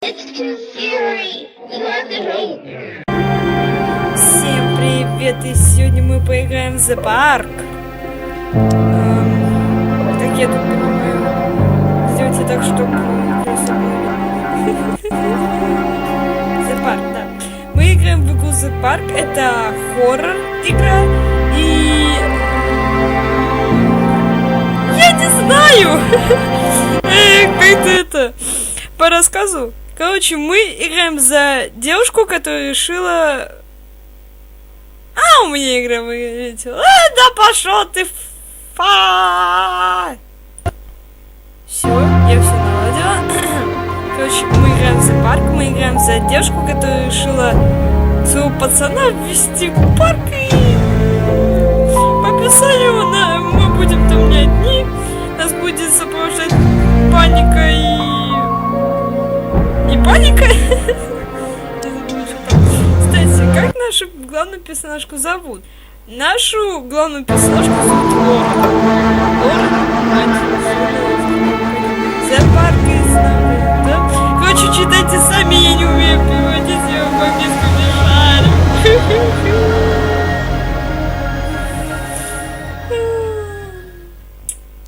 Всем привет, и сегодня мы поиграем в зоопарк. Как я тут понимаю, сделайте так, чтобы зоопарк, да. Мы играем в игру зоопарк, это хоррор игра, и я не знаю, как-то это по рассказу. Короче, мы играем за девушку, которая решила... у меня игра вылетела. Да пошел ты, Все, я все наладила. Короче, мы играем в зоопарк, мы играем за девушку, которая решила своего пацана ввести в парк, и по описанию мы будем там не одни. Нас будет сопровождать паника и паника. Кстати, как нашу главную персонажку зовут? Нашу главную персонажку зовут Лора. Лора? Зоопарк из нами, да? Короче, читайте сами, я не умею переводить, я по-английски не шарю.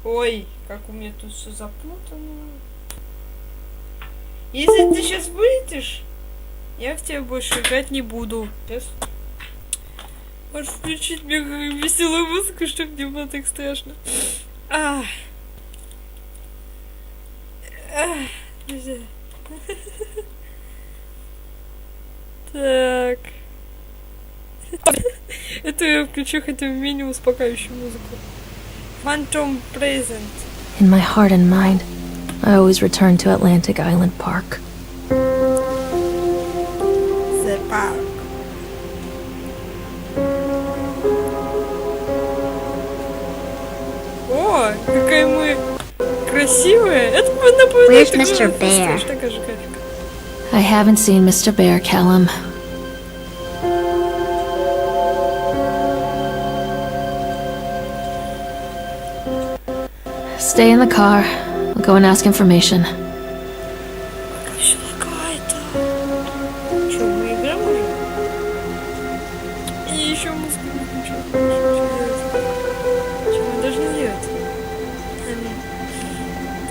Ой, как у меня тут все запутано. Если ты сейчас вылетишь, я в тебя больше играть не буду. Можешь включить мне веселую музыку, чтобы не было так страшно. Так. Это я включу хотя бы менее успокаивающую музыку. Phantom Present. In my heart and mind, I always return to Atlantic Island Park. The park. О, какая мы красивая. Это напоминает... Where's Mr. Bear? I haven't seen Mr. Bear, Callum. Stay in the car. I'll go and ask information. Что, мы играем уже? И еще музыку выключил. Что мы должны делать?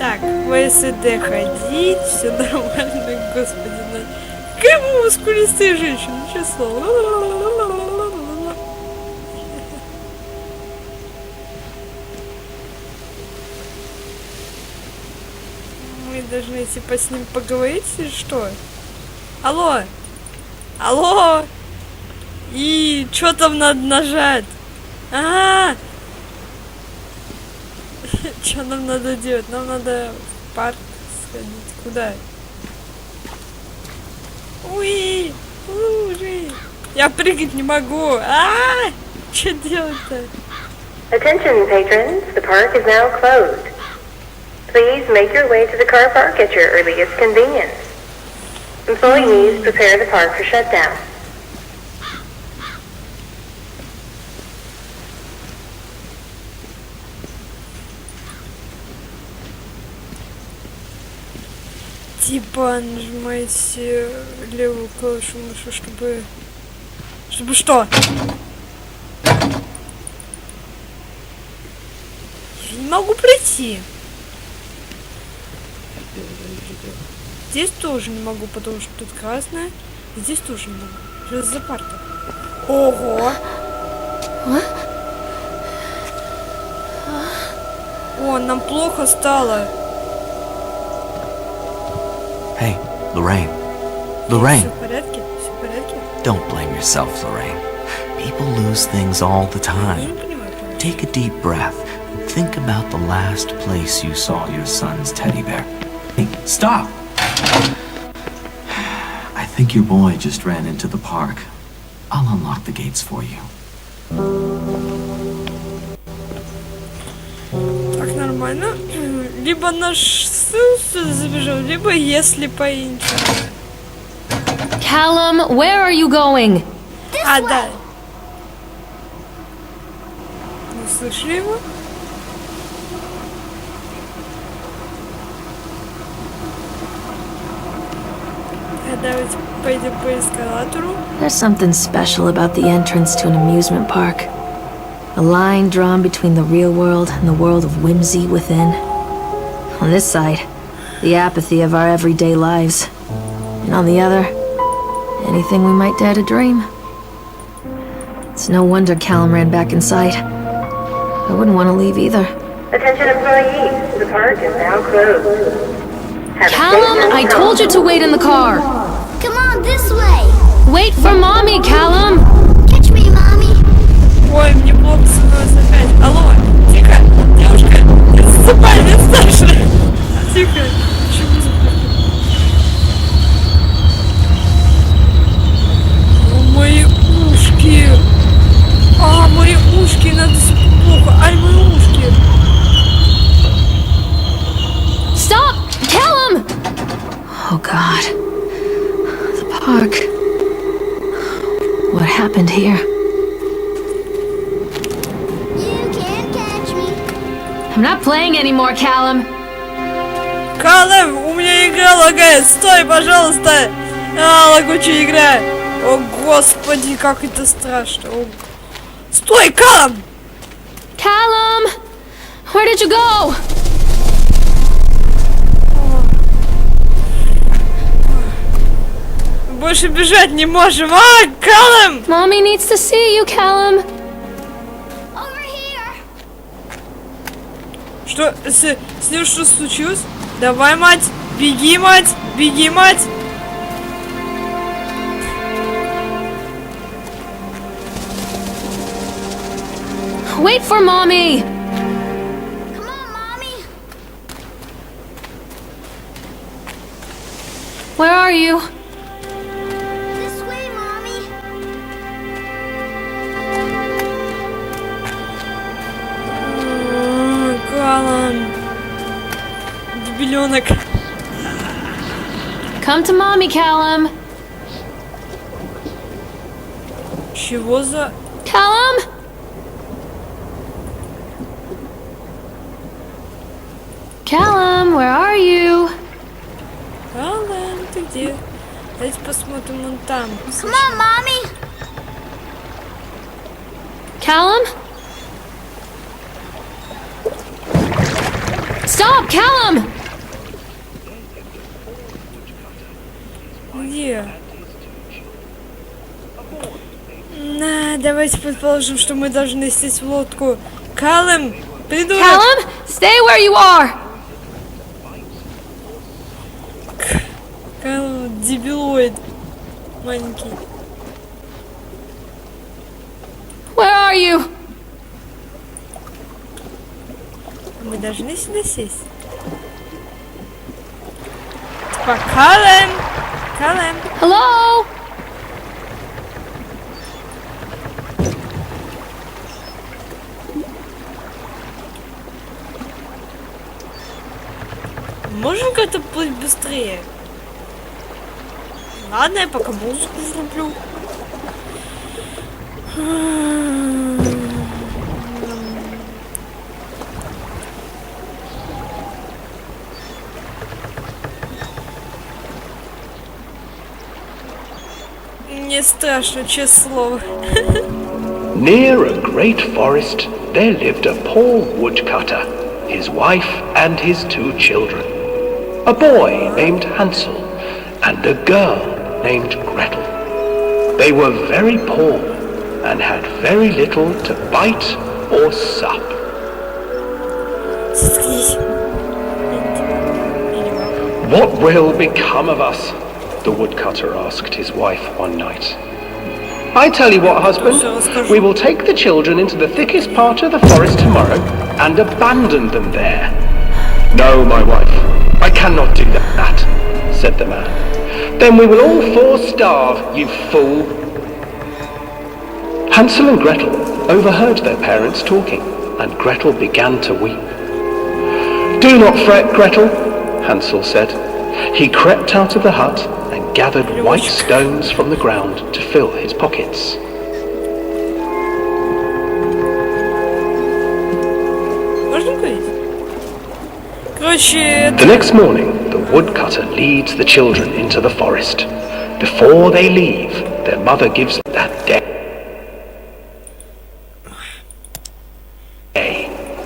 Так, в СД ходить, все нормально, господи. Какая мы мускулистая женщина, честно. Мы должны типа с ним поговорить или что? Алло! Алло! И что там надо нажать? Что нам надо делать? Нам надо в парк сходить. Куда? Уи! Ужи! Я прыгать не могу! Что делать-то? Attention patrons, the park is now closed. Please make your way to the car park at your earliest convenience. Employees prepare the park for shutdown. Типа нажимаете левую клавишу мыши, чтобы... Чтобы что? Я не могу пройти. Здесь тоже не могу, потому что тут красное. Здесь тоже не могу. Что это за парта? Ого! О, нам плохо стало. Hey, Lorraine. Lorraine. Все в порядке? Все в порядке? Don't blame yourself, Lorraine. People lose things all the Я не time. понимаю. Take a deep breath and think about the last place you saw your son's teddy bear. Hey, stop! I think your boy just ran into the park. I'll unlock the gates for you. Так, нормально. Либо наш сын сюда забежал, либо если поинчу. Callum, where are you going? Да. Вы слышали его? Давайте пойдем по эскалатору. There's something special about the entrance to an amusement park. A line drawn between the real world and the world of whimsy within. On this side, the apathy of our everyday lives. And on the other, anything we might dare to dream. It's no wonder Callum ran back inside. I wouldn't want to leave either. Attention employees, the park is now closed. Have a Callum, safe I and told you to wait in the car. Come on, this way. Wait for mommy, Callum. Catch me, mommy. Ой, мне плохо становится опять. Алло, тихо, девушка, засыпай, мне страшно. Тихо. Почему засыпай? О, мои ушки. А, мои ушки, надо плохо. Ай, мои ушки. Stop! Callum! Oh God. The park. What happened here? You can't catch me. I'm not playing anymore, Callum. Калем, у меня игра лагает. Стой, пожалуйста. А, лагучая игра. О, господи, как это страшно. О, стой, Калем! Callum! Where did you go? Больше бежать не можем. А, Калем! Mommy needs to see you, Callum. Over here. Что, с ним что случилось? Давай, мать, беги, мать, беги, мать. Wait for mommy. Come on, mommy. Where are you? This way, mommy. Калем. Дебиленок. Come to mommy, Callum. Чего за... Callum? Callum, where are you? Калем, ты где? Давайте посмотрим вон там. Come on, mommy. Callum? Stop, Callum! Где? Давайте предположим, что мы должны сесть в лодку. Калем, придурок! Callum, stay where you are! Калем, дебилоид. Маленький. Where are you? Мы должны сюда сесть. Типа, Калем! Калем! Hello? Можем как-то плыть быстрее? Ладно, я пока музыку врублю. Мне страшно, честное слово. Near a great forest, there lived a poor woodcutter, his wife and his 2 children. A boy named Hansel and a girl named Gretel. They were very poor and had very little to bite or sup. What will become of us? The woodcutter asked his wife one night. I tell you what, husband, we will take the children into the thickest part of the forest tomorrow and abandon them there. No, my wife, I cannot do that, said the man. Then we will all 4 starve, you fool. Hansel and Gretel overheard their parents talking, and Gretel began to weep. Do not fret, Gretel, Hansel said. He crept out of the hut and gathered white stones from the ground to fill his pockets. The next morning, the woodcutter leads the children into the forest. Before they leave, their mother gives them that day.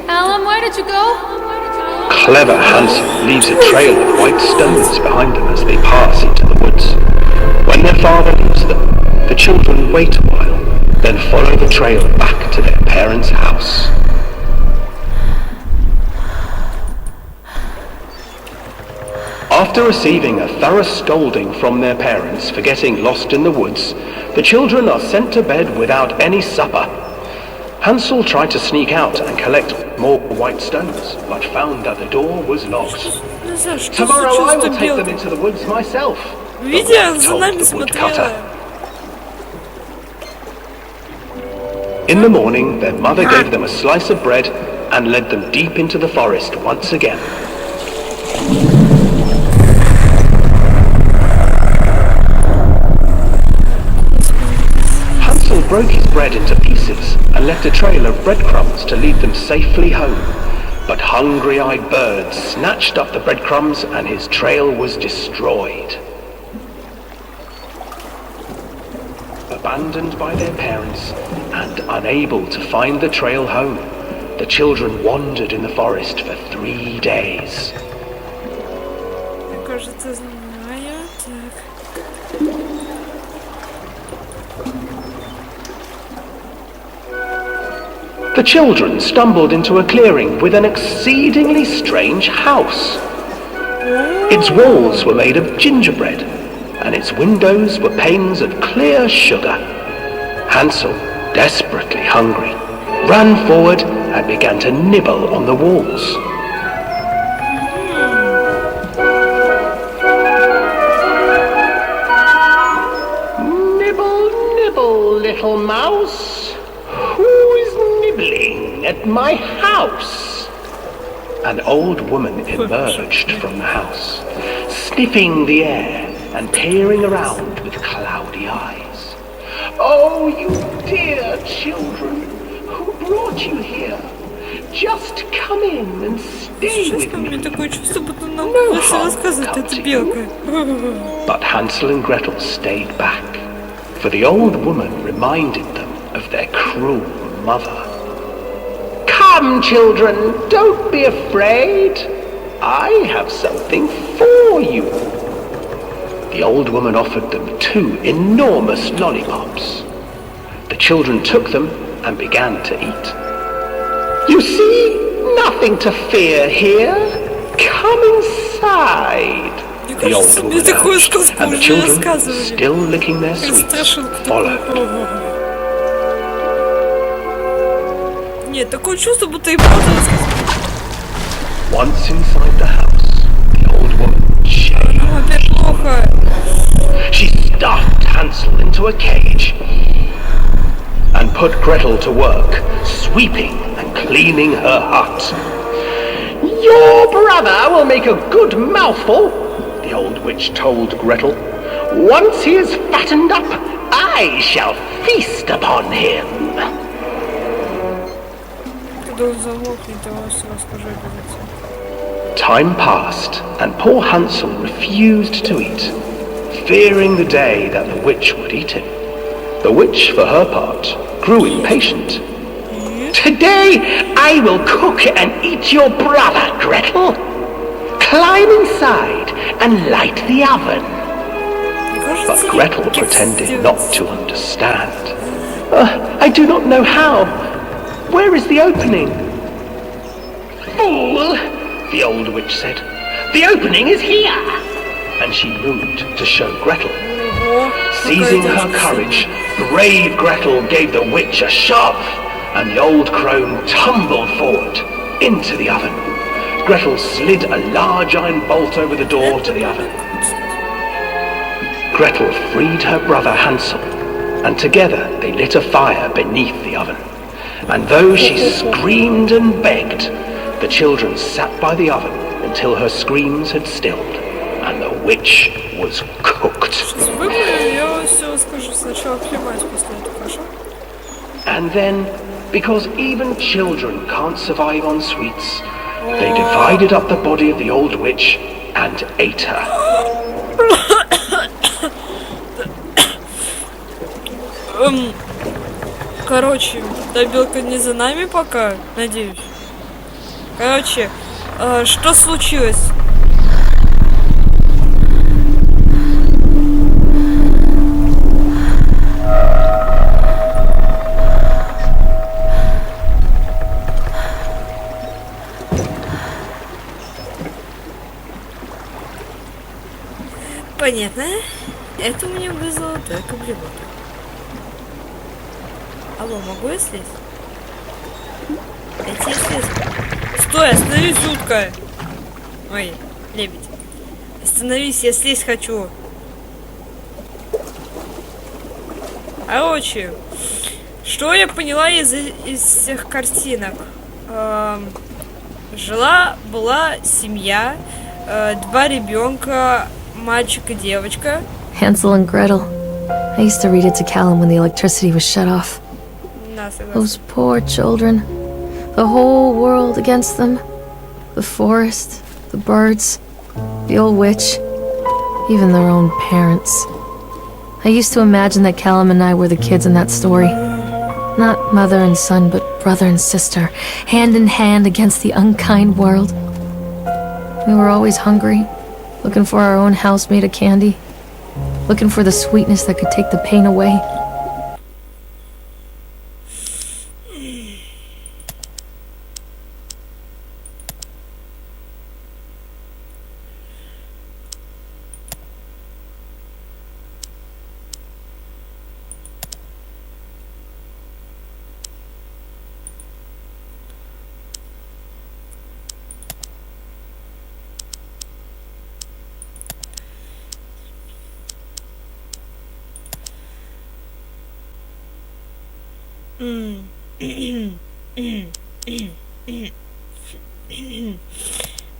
Alan, where did you go? Clever Hansel leaves a trail of white stones behind them as they pass into the woods. When their father leaves them, the children wait a while, then follow the trail back to their parents' house. After receiving a thorough scolding from their parents for getting lost in the woods, the children are sent to bed without any supper. Hansel tried to sneak out and collect more white stones, but found that the door was locked. Tomorrow I will take them into the woods myself, the wolf told the woodcutter. In the morning, their mother gave them a slice of bread and led them deep into the forest once again. Hansel broke his bread into pieces and left a trail of breadcrumbs to lead them safely home. But hungry-eyed birds snatched up the breadcrumbs and his trail was destroyed. Abandoned by their parents and unable to find the trail home, the children wandered in the forest for 3 days. Кажется, знаю. The children stumbled into a clearing with an exceedingly strange house. Its walls were made of gingerbread, and its windows were panes of clear sugar. Hansel, desperately hungry, ran forward and began to nibble on the walls. Nibble, nibble, little mouse. Who is nibbling at my house? An old woman emerged from the house, sniffing the air and peering around with cloudy eyes. Oh, you dear children, who brought you here? Just come in and stay with me. No harm will come to you. But Hansel and Gretel stayed back, for the old woman reminded them of their cruel mother. Come, children, don't be afraid. I have something for you. The old woman offered them 2 enormous lollipops. The children took them and began to eat. You see, nothing to fear here. Come inside. The old woman urged, and the children, still licking their sweets, followed. Нет, такое чувство, будто и правда рассказывает. Once inside the house, the old woman changed. Опять плохо. She stuffed Hansel into a cage and put Gretel to work, sweeping and cleaning her hut. Your brother will make a good mouthful, the old witch told Gretel. Once he is fattened up, I shall feast upon him. Time passed, and poor Hansel refused to eat, fearing the day that the witch would eat him. The witch, for her part, grew impatient. Today I will cook and eat your brother, Gretel. Climb inside and light the oven. But Gretel pretended not to understand. I do not know how. Where is the opening? Fool, the old witch said. The opening is here. And she moved to show Gretel. Seizing her courage, brave Gretel gave the witch a shove, and the old crone tumbled forward into the oven. Gretel slid a large iron bolt over the door to the oven. Gretel freed her brother Hansel, and together they lit a fire beneath the oven. And though she screamed and begged, the children sat by the oven until her screams had stilled, and the witch was cooked. And then, because even children can't survive on sweets, they divided up the body of the old witch and ate her. Короче, добилка не за нами пока, надеюсь. Короче, что случилось? Понятно. Это у меня вызвало только блевоту. Алло, могу я слезть? Я тебе слезу. Стой, остановись, утка! Ой, лебедь. Остановись, я слезть хочу. Короче, что я поняла из всех картинок? Жила-была семья, 2 ребенка, мальчик и девочка. Hansel and Gretel. I used to read it to Callum when the electricity was shut off. Those poor children. The whole world against them. The forest, the birds, the old witch, even their own parents. I used to imagine that Callum and I were the kids in that story. Not mother and son, but brother and sister, hand in hand against the unkind world. We were always hungry, looking for our own house made of candy, looking for the sweetness that could take the pain away.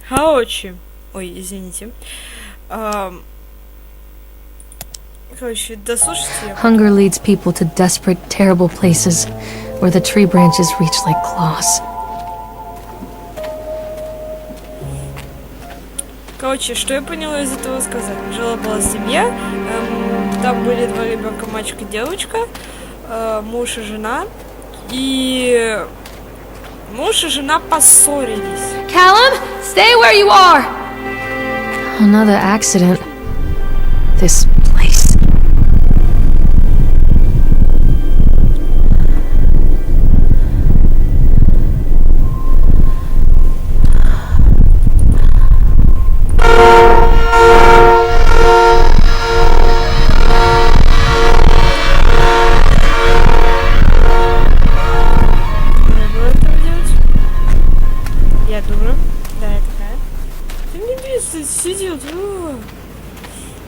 Короче, ой, извините. Короче, дослушайте. Hunger leads people to desperate, terrible places where the tree branches reach like claws. Короче, что я поняла из этого сказать? Жила-была семья, там были 2 ребенка, мальчик и девочка, муж и жена, и муж и жена поссорились. Callum, stay where you are! Another accident. This place.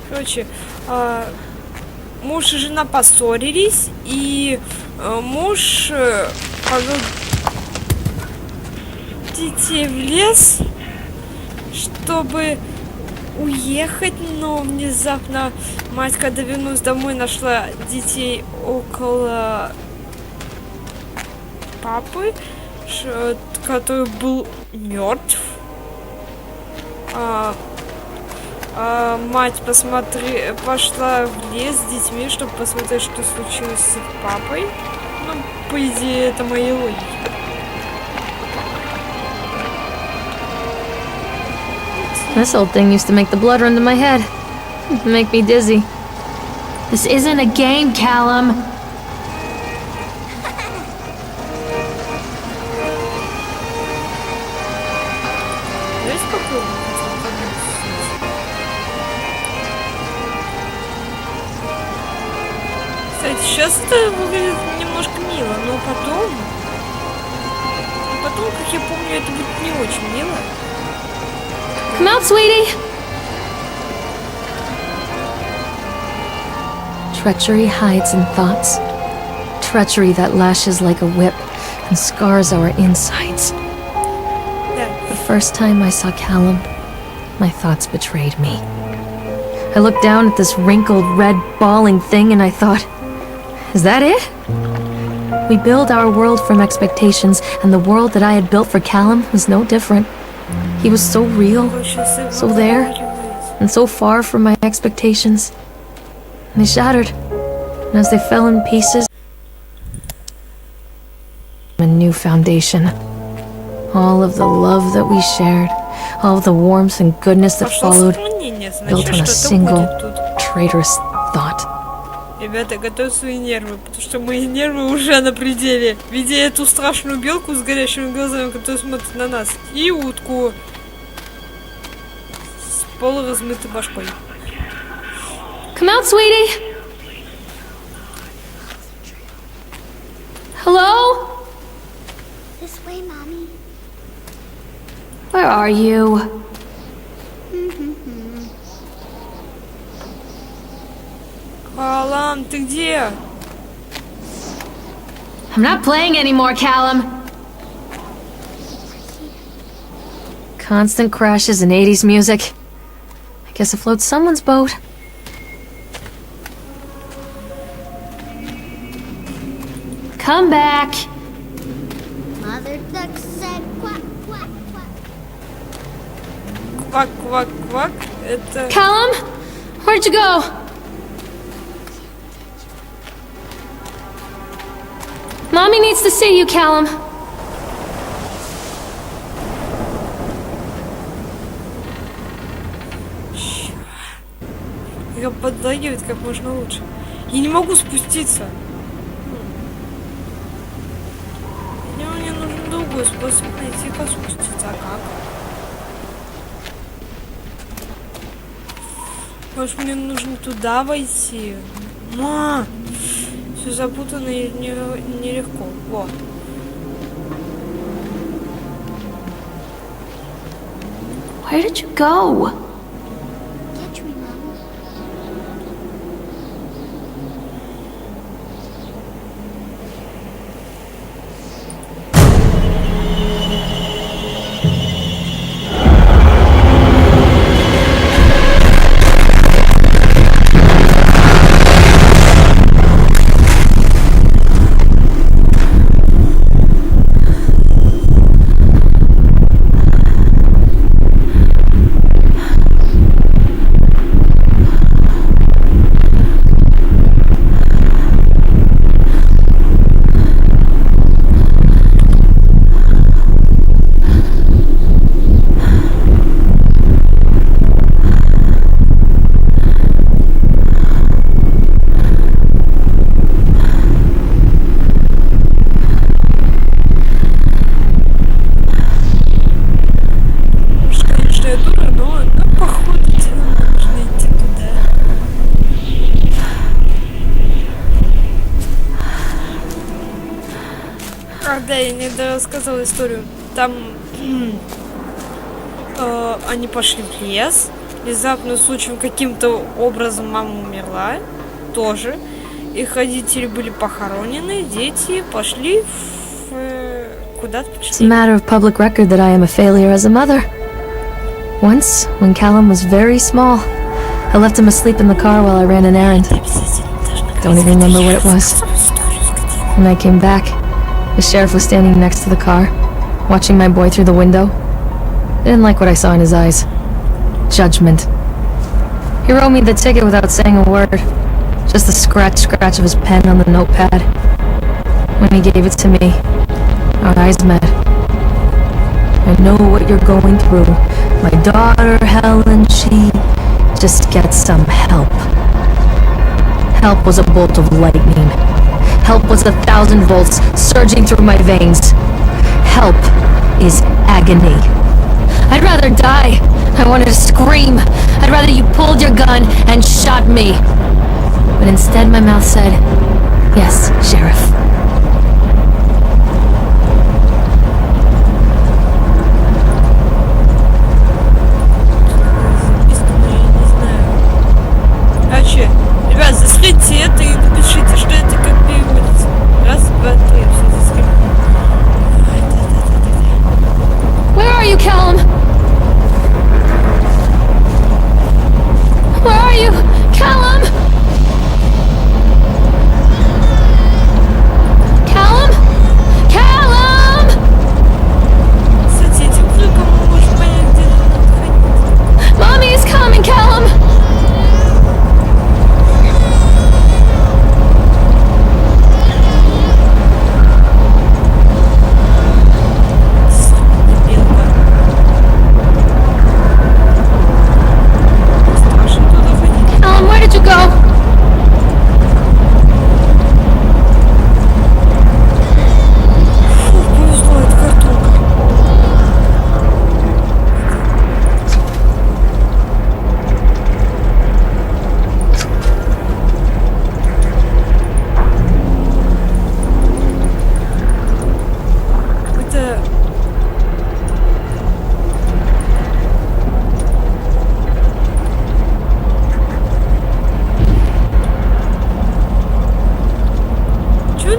Короче, муж и жена поссорились, и муж повел детей в лес, чтобы уехать, но внезапно мать, когда вернулась домой, нашла детей около папы, который был мертв. Мать пошла в лес с детьми, чтобы посмотреть, что случилось с их папой. Ну, по идее, это моя логика. This old thing used to make the blood run to my head. Make me dizzy. This isn't a game, Callum. Сейчас это выглядит немножко мило, но потом, как я помню, это будет не очень мило. Come out, sweetie. Treachery hides in thoughts. Treachery that lashes like a whip and scars our insides. The first time I saw Callum, my thoughts betrayed me. I looked down at this wrinkled, red, bawling thing and I thought, is that it? We build our world from expectations, and the world that I had built for Callum was no different. He was so real, so there, and so far from my expectations. And they shattered, and as they fell in pieces... a new foundation. All of the love that we shared, all of the warmth and goodness that followed, built on a single traitorous thought. Ребята, готовь свои нервы, потому что мои нервы уже на пределе. Видя эту страшную белку с горящими глазами, которая смотрит на нас, и утку с полуразмытой башкой. Come out, sweetie. Hello? This way, Mommy. Where are you? Алан, ты где? I'm not playing anymore, Callum. Constant crashes and 80s music. I guess it floats someone's boat. Come back. Mother duck said quack, quack, quack. Квак-квак-квак. Это... Callum? Where'd you go? Mommy needs to see you, Callum. Ее подлагивает как можно лучше. Я не могу спуститься. Мне нужен другой способ найти, как спуститься. А как? Может, мне нужно туда войти? Все запутанно и нелегко. Во. Where did you go? Catch me, Mommy. Да, я не дорассказала историю. Там они пошли в лес. Внезапно случаем каким-то образом мама умерла. Тоже. Их родители были похоронены. Дети пошли куда-то It's a пошли. matter of public record that I am a failure as a mother. Once, when Callum was very small, I left him asleep in the car while I ran an errand. Don't even remember what it was. When I came back, the sheriff was standing next to the car, watching my boy through the window. I didn't like what I saw in his eyes. Judgment. He wrote me the ticket without saying a word. Just the scratch of his pen on the notepad. When he gave it to me, our eyes met. I know what you're going through. My daughter, Helen, she just gets some help. Help was a bolt of lightning. Help was 1,000 volts surging through my veins. Help is agony. I'd rather die. I wanted to scream. I'd rather you pulled your gun and shot me. But instead my mouth said, "Yes, Sheriff." Короче, ребят, застрите это и напишите, что это как переводится. Раз, два, три, все застрите. Where are you, Callum? Where are you, Callum?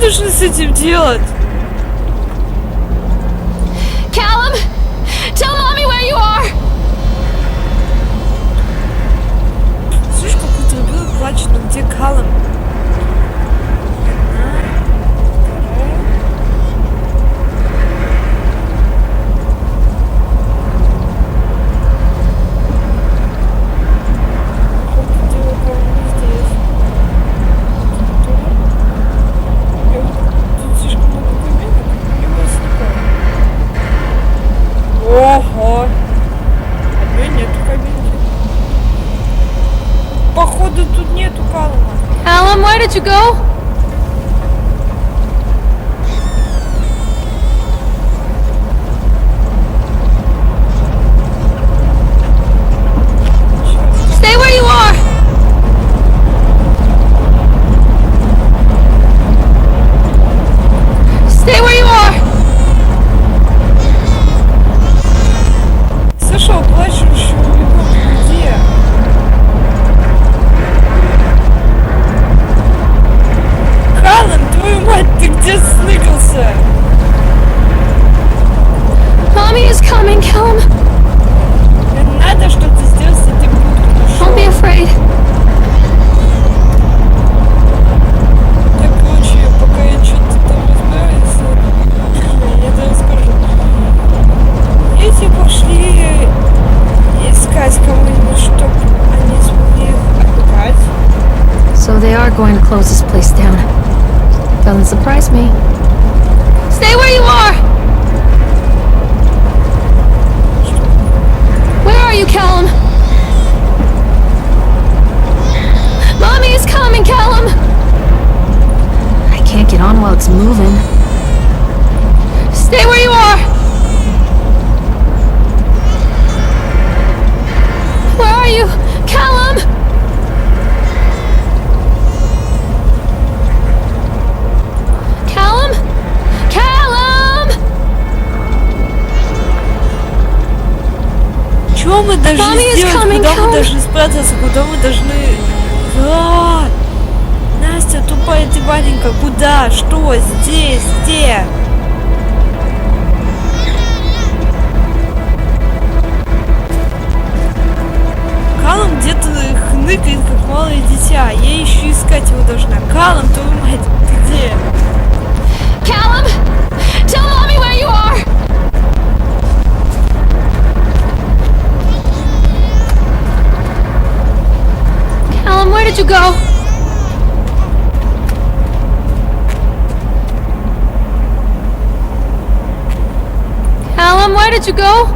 должны с этим делать? Callum, tell mommy where you are. Слышь, какой-то ребенок плачет, но где Калум? Ого! Одной нету кабинки. Походу тут нету Калума. Callum, where did you go? Stay where you are. Stay where you are. Слышал плачущего ребенка где? Калум, твою мать, ты где сныкался? Mommy is coming, Callum. Надо что-то сделать с этим Don't be afraid. Так, короче, пока я что-то там разбираюсь, я это расскажу. Эти пошли искать кого-нибудь, чтобы они смогли их обыграть. So they are going to close this place down. Doesn't surprise me. Stay where you are. Where are you, Callum? Mommy is coming, Callum. I can't get on while it's moving. Stay where you are. Where are you, Callum? Callum? Callum? Что мы должны Mommy is сделать? coming, Куда мы Callum. должны спрятаться? Куда мы должны... А! Настя, тупая ты маленькая, куда? Что? Здесь? Где? Калум где-то хныкает, как малое дитя. Я еще искать его должна. Калум, твою мать, ты где? Callum? Tell mommy where you are. Callum, where did you go? Callum, where did you go?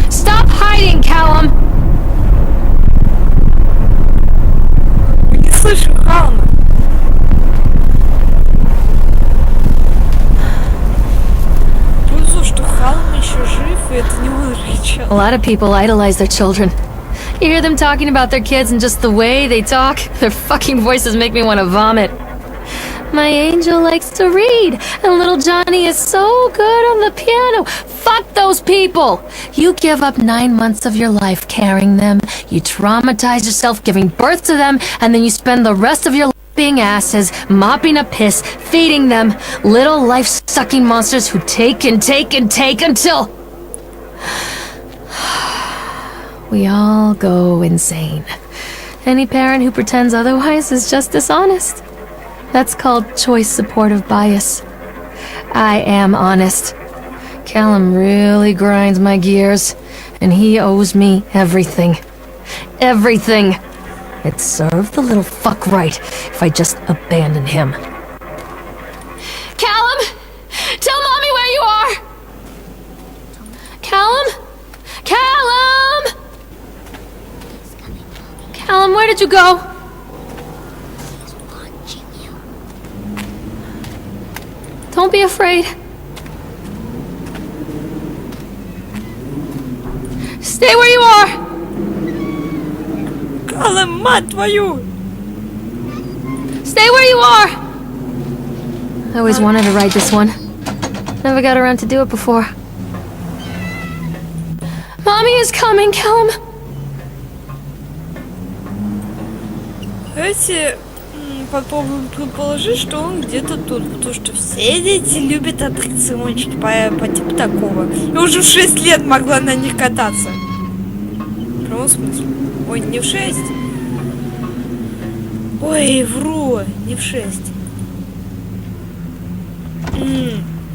Stop hiding, Callum. Мы не слышим Калума. Повезло, что Калум еще жив, и это не он рычал. A lot of people idolize their children. You hear them talking about their kids and just the way they talk, their fucking voices make me want to vomit. My angel likes to read, and little Johnny is so good on the piano. Fuck those people! You give up 9 months of your life carrying them, you traumatize yourself giving birth to them, and then you spend the rest of your life being asses, mopping up piss, feeding them, little life-sucking monsters who take and take and take until... we all go insane. Any parent who pretends otherwise is just dishonest. That's called choice supportive bias. I am honest. Callum really grinds my gears, and he owes me everything. Everything! It'd serve the little fuck right if I just abandoned him. Callum, tell mommy where you are. Callum? Callum? Callum, where did you go? Don't be afraid. Stay where you are. Калум, мать твою! Stay where you are. I always wanted to ride this one. Never got around to do it before. Mommy is coming, Callum. Давайте попробуем предположить, что он где-то тут, потому что все дети любят аттракциончики по типу такого. Я уже в 6 лет могла на них кататься. В прямом смысле. Ой, не в 6. Ой, вру, не в 6.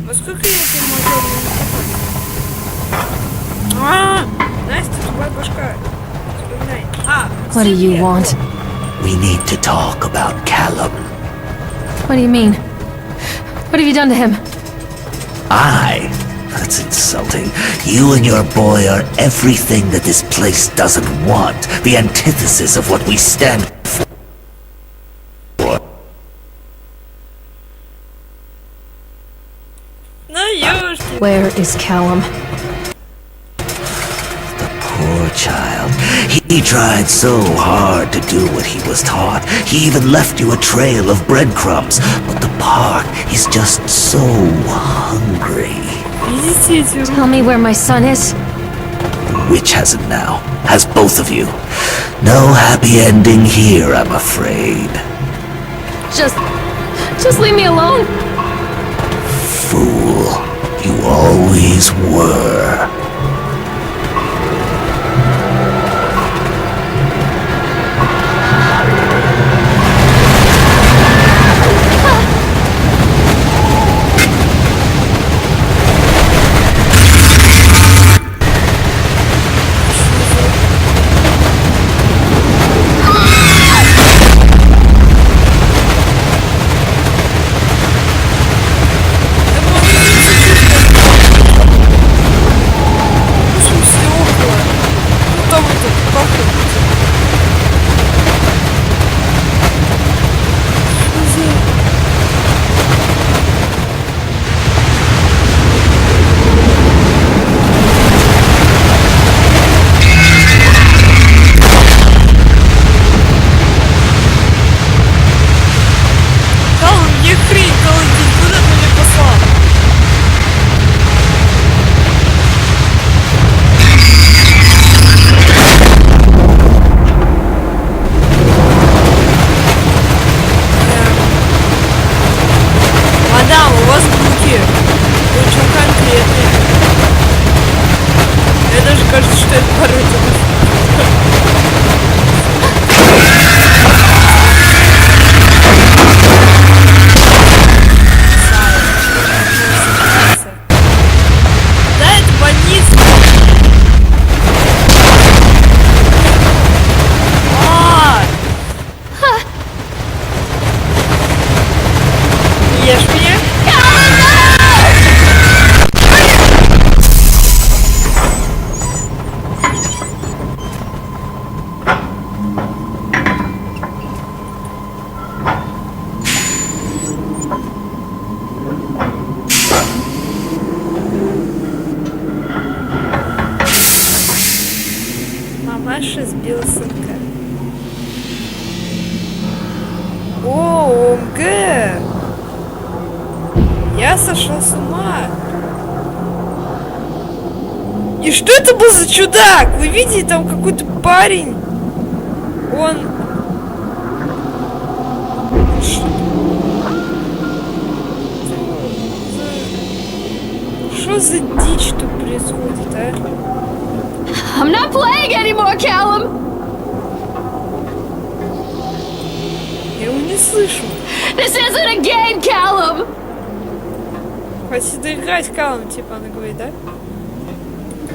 Во сколько я это могла на Настя, тупая башка. Вспоминай. What do you want? We need to talk about Callum. What do you mean? What have you done to him? That's insulting. You and your boy are everything that this place doesn't want. The antithesis of what we stand for. Ну, ёшки. Where is Callum? Poor child. He tried so hard to do what he was taught. He even left you a trail of breadcrumbs. But the park is just so hungry. Видите эти Tell me where my son is. Which has it now? Has both of you. No happy ending here, I'm afraid. Just leave me alone. Fool. You always were. Мамаша сбила сынка. О, ОМГ! Я сошел с ума. И что это был за чудак? Вы видите, там какой-то парень. Он... Что за дичь тут происходит, а? I'm not playing anymore, Callum! Я его не слышу. This isn't a game, Callum! Хватит доиграть, Калум, типа она говорит, да?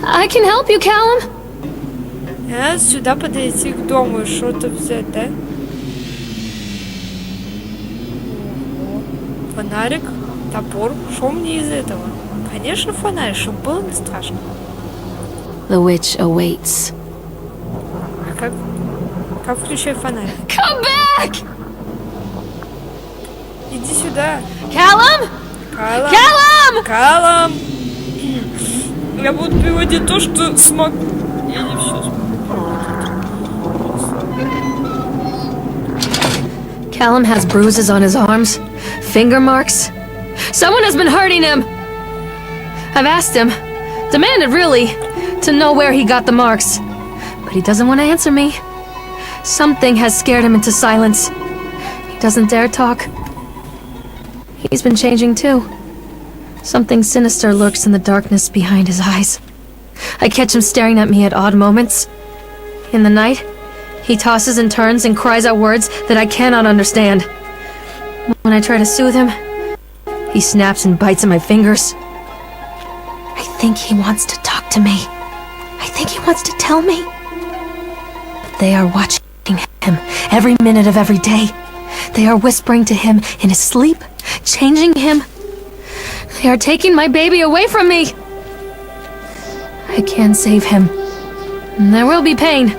I can help you, Callum. Надо сюда подойти к дому и что-то взять, да? Ого. Фонарик, топор. Что мне из этого? Конечно, фонарик, чтобы было не страшно. The witch awaits. А как включать фонарик? Come back! Иди сюда. Callum? Калам! Калам! Я буду переводить то, что смог. Я не все смогу. Callum has bruises on his arms, finger marks. Someone has been hurting him. I've asked him, demanded really, to know where he got the marks. But he doesn't want to answer me. Something has scared him into silence. He doesn't dare talk. He's been changing too. Something sinister lurks in the darkness behind his eyes. I catch him staring at me at odd moments. In the night, he tosses and turns and cries out words that I cannot understand. When I try to soothe him, he snaps and bites at my fingers. I think he wants to talk to me. I think he wants to tell me. But they are watching him every minute of every day. They are whispering to him in his sleep, changing him. They are taking my baby away from me. I can save him. There will be pain.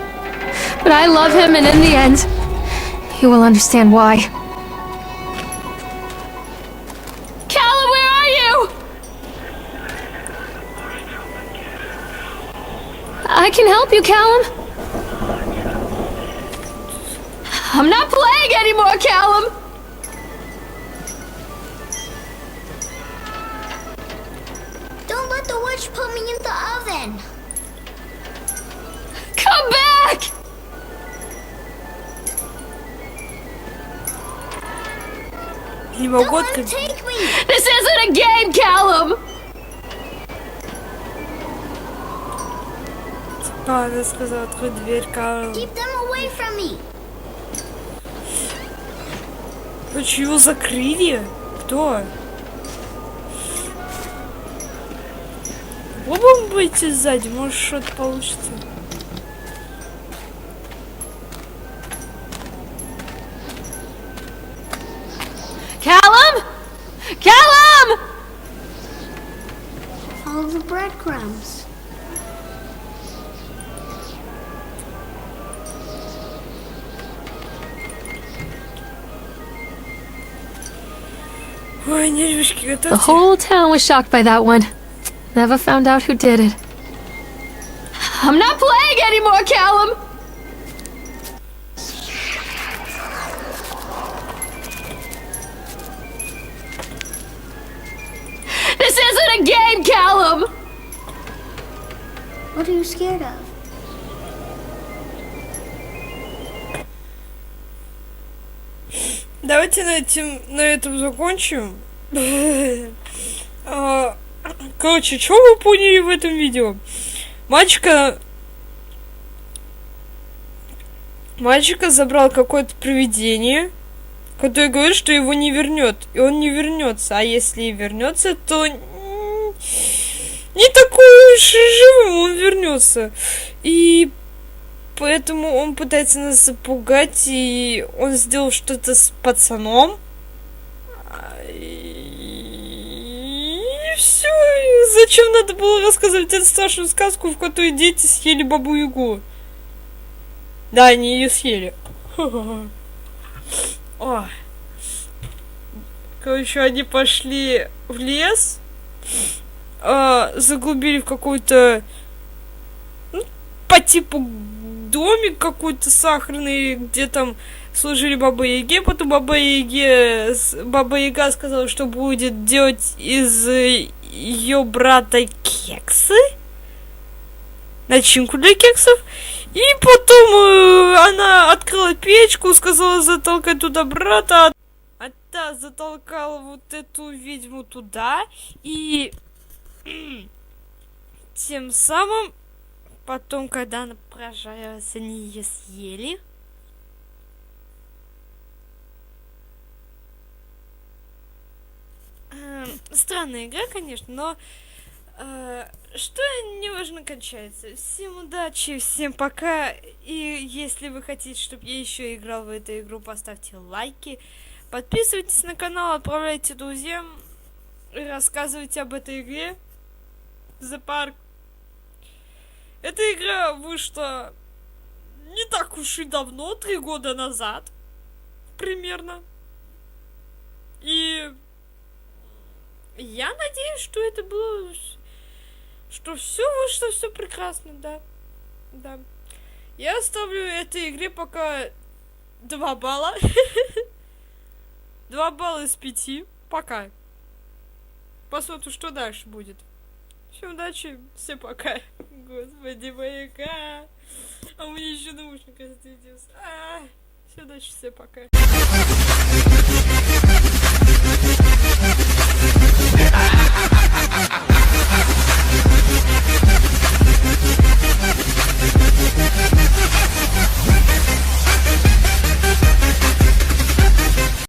But I love him, and in the end, he will understand why. Callum, where are you? I can help you, Callum. I'm not playing anymore, Callum. Don't let the witch put me in the oven. Come back! Не могу Don't let him открыть. take me. This isn't a game, Callum. Она сказала, открой дверь, Карл. Keep them away from me. Почему закрыли? Кто? Попробуем выйти сзади, может что-то получится. Callum? Callum! Follow the breadcrumbs. Ой, нервишки, The готовьте. whole town was shocked by that one. Never found out who did it. I'm not playing anymore, Callum. This isn't a game, Callum. What are you scared of? Давайте на этом закончим. Короче, что вы поняли в этом видео? Мальчика забрал какое-то привидение, которое говорит, что его не вернет. И он не вернется. А если и вернется, то не такой уж и живым он вернется. И поэтому он пытается нас запугать, и он сделал что-то с пацаном. И все. Зачем надо было рассказывать эту страшную сказку, в которой дети съели бабу-ягу? Да, они ее съели. О. Короче, они пошли в лес, заглубили в какой-то по типу домик какой-то сахарный, где там служили Баба-Яге, потом Баба-Яга сказала, что будет делать из ее брата кексы, начинку для кексов, и потом она открыла печку, сказала затолкать туда брата, а та затолкала вот эту ведьму туда, и тем самым потом, когда она прожарилась, они ее съели. Странная игра, конечно, но что неважно кончается. Всем удачи, всем пока. И если вы хотите, чтобы я еще играл в эту игру, поставьте лайки. Подписывайтесь на канал, отправляйте друзьям и рассказывайте об этой игре. The Park. Эта игра вышла не так уж и давно, 3 года назад, примерно. И Я надеюсь, что это было... Что все вышло, все прекрасно, да. Да. Я ставлю этой игре пока 2 балла. 2 балла из 5. Пока. Посмотрим, что дальше будет. Всем удачи, все пока. Господи, маяка. А у меня еще наушник остался. Все удачи, все пока.